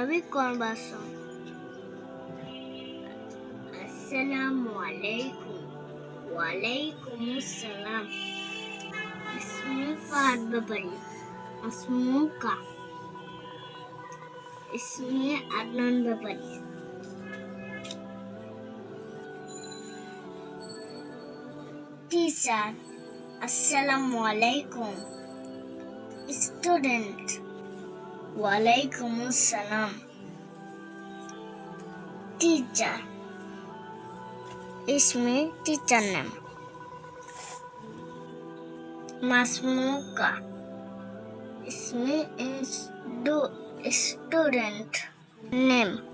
Arabic conversation. Assalamu alaikum. Walaikum assalam. اسمي فهد ببري. اسمك. اسمي عدنان ببري. Teacher. Assalamu alaikum. Student. Walaikum assalam. Teacher. اسمي teacher name. Masmuka. اسمي student name.